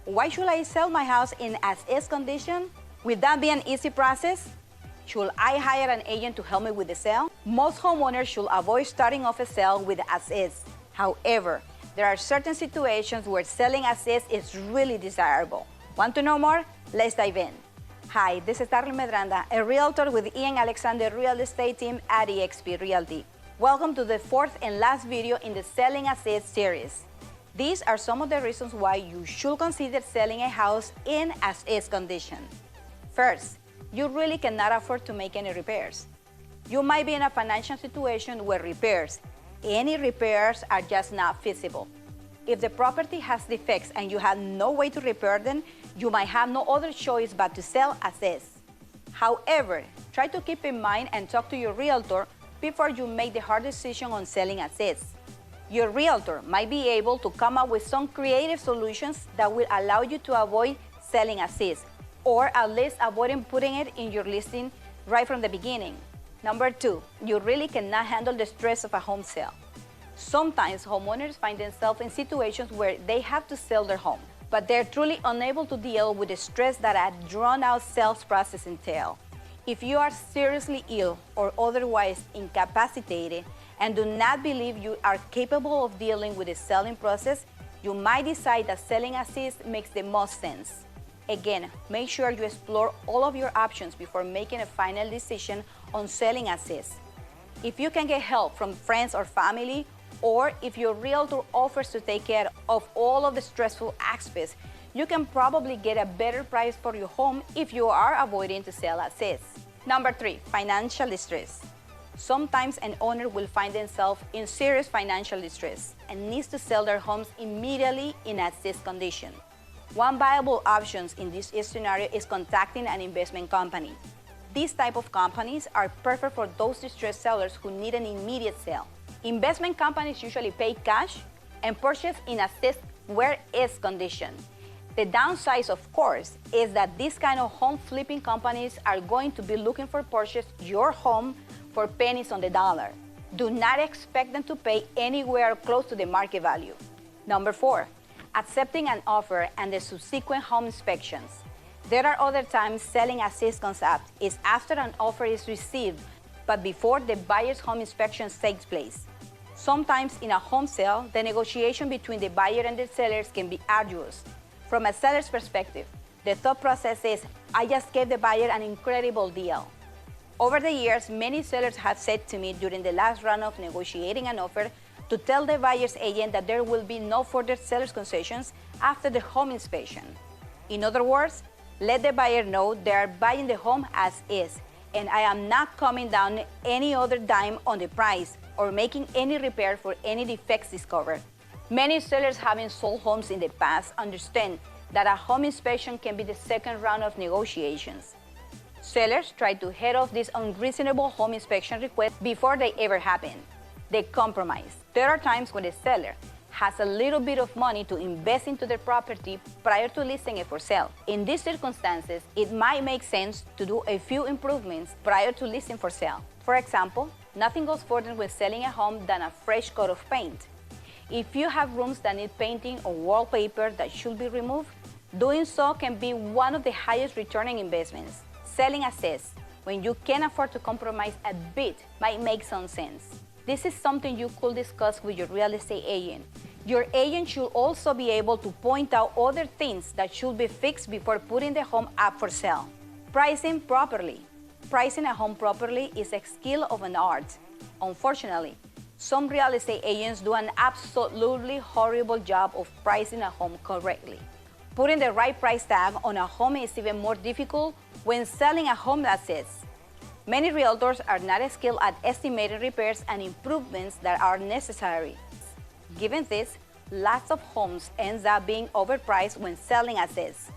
Why should I sell my house in as-is condition? Will that be an easy process? Should I hire an agent to help me with the sale? Most homeowners should avoid starting off a sale with as-is. However, there are certain situations where selling as-is is really desirable. Want to know more? Let's dive in. Hi, this is Darlene Medranda, a realtor with Ian Alexander Real Estate Team at eXp Realty. Welcome to the fourth and last video in the Selling As-Is series. These are some of the reasons why you should consider selling a house in as-is condition. First, you really cannot afford to make any repairs. You might be in a financial situation where any repairs are just not feasible. If the property has defects and you have no way to repair them, you might have no other choice but to sell as is. However, try to keep in mind and talk to your realtor before you make the hard decision on selling as is. Your realtor might be able to come up with some creative solutions that will allow you to avoid selling as is, or at least avoiding putting it in your listing right from the beginning. Number two, you really cannot handle the stress of a home sale. Sometimes homeowners find themselves in situations where they have to sell their home, but they're truly unable to deal with the stress that a drawn-out sales process entails. If you are seriously ill or otherwise incapacitated and do not believe you are capable of dealing with the selling process, you might decide that selling as is makes the most sense. Again, make sure you explore all of your options before making a final decision on selling as is. If you can get help from friends or family, or if your realtor offers to take care of all of the stressful aspects, you can probably get a better price for your home if you are avoiding to sell as is. Number three, financial distress. Sometimes an owner will find themselves in serious financial distress and needs to sell their homes immediately in as-is condition. One viable option in this scenario is contacting an investment company. These type of companies are perfect for those distressed sellers who need an immediate sale. Investment companies usually pay cash and purchase in as-is where-is condition. The downside, of course, is that these kind of home flipping companies are going to be looking for purchase your home for pennies on the dollar. Do not expect them to pay anywhere close to the market value. Number four, accepting an offer and the subsequent home inspections. There are other times selling as-is concept is after an offer is received, but before the buyer's home inspection takes place. Sometimes in a home sale, the negotiation between the buyer and the sellers can be arduous. From a seller's perspective, the thought process is, I just gave the buyer an incredible deal. Over the years, many sellers have said to me during the last round of negotiating an offer to tell the buyer's agent that there will be no further seller's concessions after the home inspection. In other words, let the buyer know they are buying the home as is, and I am not coming down any other dime on the price or making any repair for any defects discovered. Many sellers having sold homes in the past understand that a home inspection can be the second round of negotiations. Sellers try to head off these unreasonable home inspection requests before they ever happen. They compromise. There are times when the seller has a little bit of money to invest into their property prior to listing it for sale. In these circumstances, it might make sense to do a few improvements prior to listing for sale. For example, nothing goes further when selling a home than a fresh coat of paint. If you have rooms that need painting or wallpaper that should be removed, doing so can be one of the highest returning investments. Selling as is, when you can afford to compromise a bit, might make some sense. This is something you could discuss with your real estate agent. Your agent should also be able to point out other things that should be fixed before putting the home up for sale. Pricing properly. Pricing a home properly is a skill of an art. Unfortunately, some real estate agents do an absolutely horrible job of pricing a home correctly. Putting the right price tag on a home is even more difficult when selling a home as is. Many realtors are not skilled at estimating repairs and improvements that are necessary. Given this, lots of homes end up being overpriced when selling as is.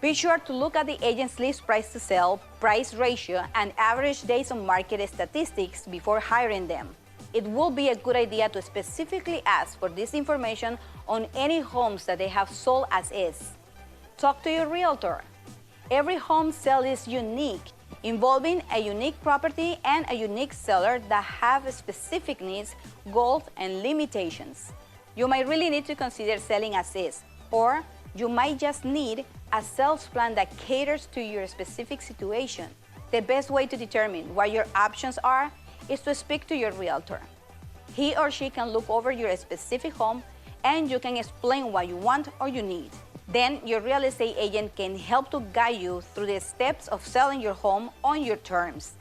Be sure to look at the agent's list price to sell, price ratio, and average days on market statistics before hiring them. It will be a good idea to specifically ask for this information on any homes that they have sold as is. Talk to your realtor. Every home sale is unique, involving a unique property and a unique seller that have specific needs, goals, and limitations. You might really need to consider selling as is, or You might just need a sales plan that caters to your specific situation. The best way to determine what your options are is to speak to your realtor. He or she can look over your specific home and you can explain what you want or you need. Then your real estate agent can help to guide you through the steps of selling your home on your terms.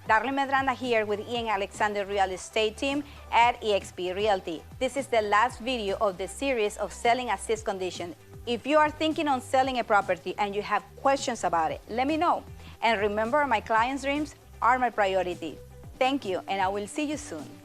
Darlene Medranda here with Ian Alexander Real Estate Team at eXp Realty. This is the last video of the series of selling as is condition. If you are thinking on selling a property and you have questions about it, let me know. And remember, my clients' dreams are my priority. Thank you, and I will see you soon.